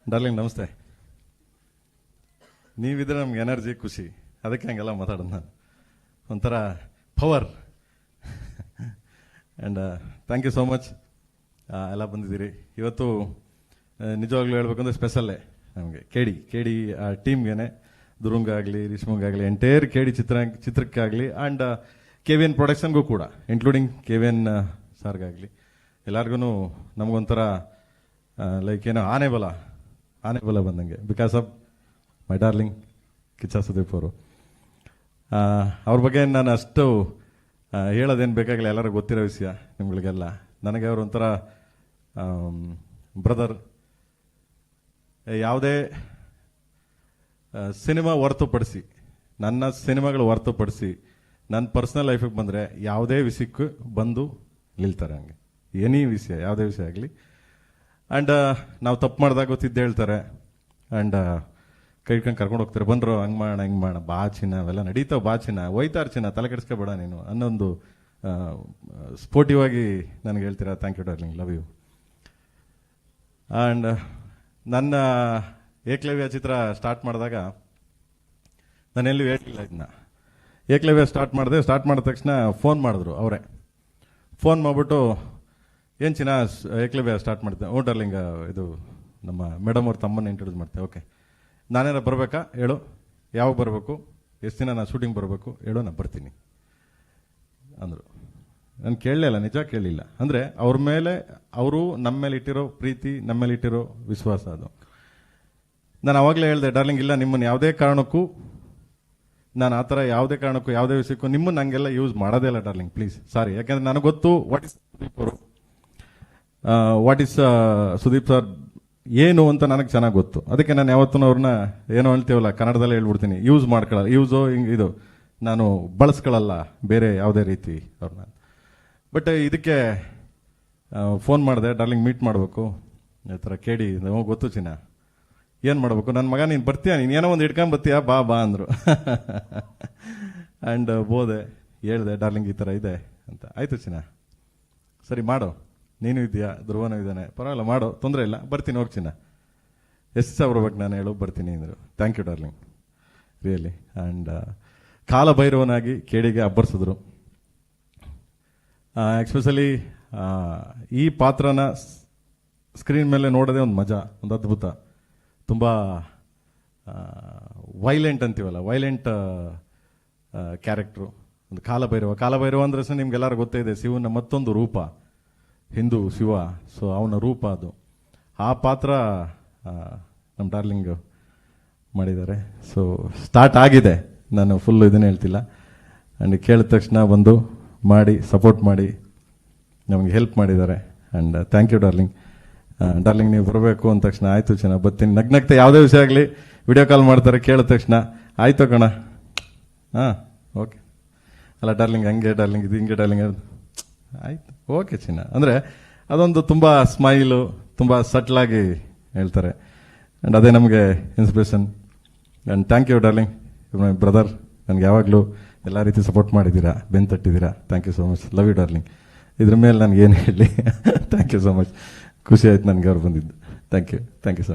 Darling ನಮಸ್ತೆ. ನೀವಿದ್ರೆ ನಮ್ಗೆ energy, ಖುಷಿ, ಅದಕ್ಕೆ ಹಂಗೆಲ್ಲ ಮಾತಾಡೋದು ನಾನು. ಒಂಥರ power. And thank you so much ಎಲ್ಲ ಬಂದಿದ್ದೀರಿ ಇವತ್ತು. ನಿಜವಾಗ್ಲೂ ಹೇಳ್ಬೇಕಂದ್ರೆ ಸ್ಪೆಷಲ್ಲೇ ನಮಗೆ ಕೆ ಡಿ ಟೀಮ್ಗೆ, ದುರುಂಗ ಆಗಲಿ, ರಿಷ್ಮಂಗಾಗಲಿ, ಎಂಟೈರ್ ಕೆ ಡಿ ಚಿತ್ರಕ್ಕಾಗಲಿ, ಆ್ಯಂಡ್ KVN ಪ್ರೊಡಕ್ಷನ್ಗೂ ಕೂಡ, ಇನ್ಕ್ಲೂಡಿಂಗ್ KVN ಸಾರ್ಗಾಗಲಿ, ಎಲ್ಲರಿಗೂ ನಮಗೊಂಥರ ಲೈಕ್ ಏನೋ ಆನೆ ಬಲ ಬಂದಂಗೆ, because of my darling Kichcha Sudeep ಅವರು. ಅವ್ರ ಬಗ್ಗೆ ನಾನು ಅಷ್ಟು ಹೇಳೋದೇನು ಬೇಕಾಗಿಲ್ಲ, ಎಲ್ಲರೂ ಗೊತ್ತಿರೋ ವಿಷಯ ನಿಮ್ಗಳಿಗೆಲ್ಲ. ನನಗೆ ಅವರು ಒಂಥರ ಬ್ರದರ್. ಯಾವುದೇ ಸಿನಿಮಾ ಹೊರತುಪಡಿಸಿ, ನನ್ನ ಸಿನಿಮಾಗಳು ಹೊರತುಪಡಿಸಿ ನನ್ನ ಪರ್ಸ್ನಲ್ ಲೈಫಿಗೆ ಬಂದರೆ ಯಾವುದೇ ವಿಷಯಕ್ಕೂ ಬಂದು ನಿಲ್ತಾರೆ. ಹಂಗೆ ಎನಿ ವಿಷಯ, ಯಾವುದೇ ವಿಷಯ ಆಗಲಿ. ಆ್ಯಂಡ್ ನಾವು ತಪ್ಪು ಮಾಡಿದಾಗ ಗೊತ್ತಿದ್ದು ಹೇಳ್ತಾರೆ. ಆ್ಯಂಡ್ ಕೈ ಹಿಡ್ಕೊಂಡು ಕರ್ಕೊಂಡು ಹೋಗ್ತಾರೆ, ಬಂದರು ಹಂಗೆ ಮಾಡೋಣ ಹಿಂಗೆ ಮಾಡೋಣ, ಬಾ ಚಿನ್ನ, ಅವೆಲ್ಲ ನಡೀತಾವೆ, ಬಾ ಚಿನ್ನ, ಹೋಯ್ತಾರ ಚಿನ್ನ, ತಲೆ ಕೆಡಿಸ್ಕೊಬೇಡ ನೀನು ಅನ್ನೊಂದು ಸ್ಪೋರ್ಟಿವ್ ಆಗಿ ನನಗೆ ಹೇಳ್ತೀರಾ. Thank you darling, love you. And ನನ್ನ ಏಕಲವ್ಯ ಚಿತ್ರ ಸ್ಟಾರ್ಟ್ ಮಾಡಿದಾಗ ನಾನೆಲ್ಲೂ ಹೇಳಿಲ್ಲ ಇದನ್ನ. ಏಕಲವ್ಯ ಸ್ಟಾರ್ಟ್ ಮಾಡಿದ ತಕ್ಷಣ ಫೋನ್ ಮಾಡಿದ್ರು ಅವರೇ. ಫೋನ್ ಮಾಡಿಬಿಟ್ಟು, ಏನು ಚಿನ್ನ ಏಕಲವ್ಯ ಸ್ಟಾರ್ಟ್ ಮಾಡ್ತೆ? ಓ ಡಾರ್ಲಿಂಗ್, ಇದು ನಮ್ಮ ಮೇಡಮ್ ಅವ್ರ ತಮ್ಮನ್ನ ಇಂಟ್ರೊಡ್ಯೂಸ್ ಮಾಡ್ತೆ. ಓಕೆ, ನಾನೇನ ಬರಬೇಕಾ ಹೇಳು, ಯಾವಾಗ ಬರಬೇಕು, ಎಷ್ಟು ದಿನ ನಾನು ಶೂಟಿಂಗ್ ಬರಬೇಕು ಹೇಳು, ನಾನು ಬರ್ತೀನಿ ಅಂದರು. ನಾನು ಕೇಳಲಿಲ್ಲ, ನಿಜ ಕೇಳಲಿಲ್ಲ. ಅಂದರೆ ಅವ್ರ ಮೇಲೆ, ಅವರು ನಮ್ಮ ಮೇಲೆ ಇಟ್ಟಿರೋ ಪ್ರೀತಿ, ನಮ್ಮ ಮೇಲೆ ಇಟ್ಟಿರೋ ವಿಶ್ವಾಸ ಅದು. ನಾನು ಅವಾಗಲೇ ಹೇಳಿದೆ, ಡಾರ್ಲಿಂಗ್ ಇಲ್ಲ, ನಿಮ್ಮನ್ನು ಯಾವುದೇ ಕಾರಣಕ್ಕೂ ನಾನು ಆ ಥರ ಯಾವುದೇ ಕಾರಣಕ್ಕೂ ಯಾವುದೇ ವಿಷಯಕ್ಕೂ ನಿಮ್ಮನ್ನು ಹಂಗೆಲ್ಲ ಯೂಸ್ ಮಾಡೋದೇ ಇಲ್ಲ ಡಾರ್ಲಿಂಗ್, ಪ್ಲೀಸ್, ಸಾರಿ. ಯಾಕೆಂದರೆ ನನಗೆ ಗೊತ್ತು ವಾಟ್ ಇಸ್ ಸುದೀಪ್ ಅವರು, ವಾಟ್ ಇಸ್ ಸುದೀಪ್ ಸರ್ ಏನು ಅಂತ ನನಗೆ ಚೆನ್ನಾಗಿ ಗೊತ್ತು. ಅದಕ್ಕೆ ನಾನು ಯಾವತ್ತೂ ಅವ್ರನ್ನ ಏನೋ ಹೇಳ್ತೀವಲ್ಲ ಕನ್ನಡದಲ್ಲೇ ಹೇಳ್ಬಿಡ್ತೀನಿ, ಯೂಸ್ ಮಾಡ್ಕೊಳ್ಳಲ್ಲ, ಹಿಂಗೆ ಇದು ನಾನು ಬಳಸ್ಕೊಳ್ಳಲ್ಲ ಬೇರೆ ಯಾವುದೇ ರೀತಿ ಅವ್ರನ್ನ. ಬಟ್ ಇದಕ್ಕೆ ಫೋನ್ ಮಾಡಿದೆ, ಡಾರ್ಲಿಂಗ್ ಮೀಟ್ ಮಾಡಬೇಕು, ಈ ಥರ ಕೇಳಿ ಗೊತ್ತು ಚಿನ್ನ, ಏನು ಮಾಡಬೇಕು, ನನ್ನ ಮಗ ನೀನು ಬರ್ತೀಯ, ನೀನು ಏನೋ ಒಂದು ಇಟ್ಕೊಂಡು ಬರ್ತೀಯಾ, ಬಾ ಅಂದರು. ಆ್ಯಂಡ್ ಬೋದೆ, ಹೇಳಿದೆ ಡಾರ್ಲಿಂಗ್ ಈ ಥರ ಇದೆ ಅಂತ. ಆಯಿತು ಚಿನ್ನ, ಸರಿ ಮಾಡು, ನೀನು ಇದೆಯಾ, ಧ್ರುವನೂ ಇದ್ದಾನೆ, ಪರವಾಗಿಲ್ಲ ಮಾಡು, ತೊಂದರೆ ಇಲ್ಲ, ಬರ್ತೀನಿ, ಹೋಗಿ ಚಿನ್ನ, ಎಷ್ಟು ಸಾವಿರ ಬರ್ಬೇಕು ನಾನು ಹೇಳು, ಬರ್ತೀನಿ ಅಂದರು. Thank you darling, really. And ಕಾಲಭೈರವನಾಗಿ ಕೇಡಿಗೆ ಅಬ್ಬರಿಸಿದ್ರು. ಎಕ್ಸ್ಪೆಷಲಿ ಈ ಪಾತ್ರನ ಸ್ಕ್ರೀನ್ ಮೇಲೆ ನೋಡೋದೇ ಒಂದು ಮಜಾ, ಒಂದು ಅದ್ಭುತ. ತುಂಬ ವೈಲೆಂಟ್ ಅಂತೀವಲ್ಲ, ವೈಲೆಂಟ್ ಕ್ಯಾರೆಕ್ಟ್ರು, ಒಂದು ಕಾಲಭೈರವ ಅಂದರೆ ಸಹ ನಿಮ್ಗೆಲ್ಲರೂ ಗೊತ್ತೇ ಇದೆ, ಶಿವನ ಮತ್ತೊಂದು ರೂಪ, ಹಿಂದೂ ಶಿವ. ಸೊ ಅವನ ರೂಪ ಅದು. ಆ ಪಾತ್ರ ನಮ್ಮ ಡಾರ್ಲಿಂಗ್ ಮಾಡಿದ್ದಾರೆ. ಸೊ ಸ್ಟಾರ್ಟ್ ಆಗಿದೆ, ನಾನು ಫುಲ್ಲು ಇದನ್ನೇ ಹೇಳ್ತಿಲ್ಲ. ಆ್ಯಂಡ್ ಕೇಳಿದ ತಕ್ಷಣ ಬಂದು ಮಾಡಿ ಸಪೋರ್ಟ್ ಮಾಡಿ ನಮಗೆ ಹೆಲ್ಪ್ ಮಾಡಿದ್ದಾರೆ. And thank you darling. Darling ನೀವು ಬರಬೇಕು ಅಂದ ತಕ್ಷಣ ಆಯಿತು ಚೆನ್ನಾಗಿ ಬರ್ತೀನಿ, ನಗ್ನಗ್ತಾ ಯಾವುದೇ ವಿಷಯ ಆಗಲಿ ವಿಡಿಯೋ ಕಾಲ್ ಮಾಡ್ತಾರೆ, ಕೇಳಿದ ತಕ್ಷಣ ಆಯಿತು ಕಣ, ಹಾಂ ಓಕೆ, ಅಲ್ಲ ಡಾರ್ಲಿಂಗ್ ಹಂಗೆ ಡಾರ್ಲಿಂಗ್ ಇದು ಹಿಂಗೆ ಡಾರ್ಲಿಂಗ್, ಆಯ್ತು ಓಕೆ ಚಿನ್ನ. ಅಂದರೆ ಅದೊಂದು ತುಂಬ ಸ್ಮೈಲು, ತುಂಬ ಸಟ್ಲಾಗಿ ಹೇಳ್ತಾರೆ. ಆ್ಯಂಡ್ ಅದೇ ನಮಗೆ inspiration. And thank you darling, my brother. ನನಗೆ ಯಾವಾಗಲೂ ಎಲ್ಲ ರೀತಿ ಸಪೋರ್ಟ್ ಮಾಡಿದ್ದೀರಾ, ಬೆನ್ನು ತಟ್ಟಿದ್ದೀರಾ. Thank you so much, love you darling. ಇದ್ರ ಮೇಲೆ ನನಗೇನು ಹೇಳಲಿ. ಥ್ಯಾಂಕ್ ಯು ಸೋ ಮಚ್, ಖುಷಿ ಆಯ್ತು ನನಗೆ ಅವ್ರು ಬಂದಿದ್ದು. Thank you so much.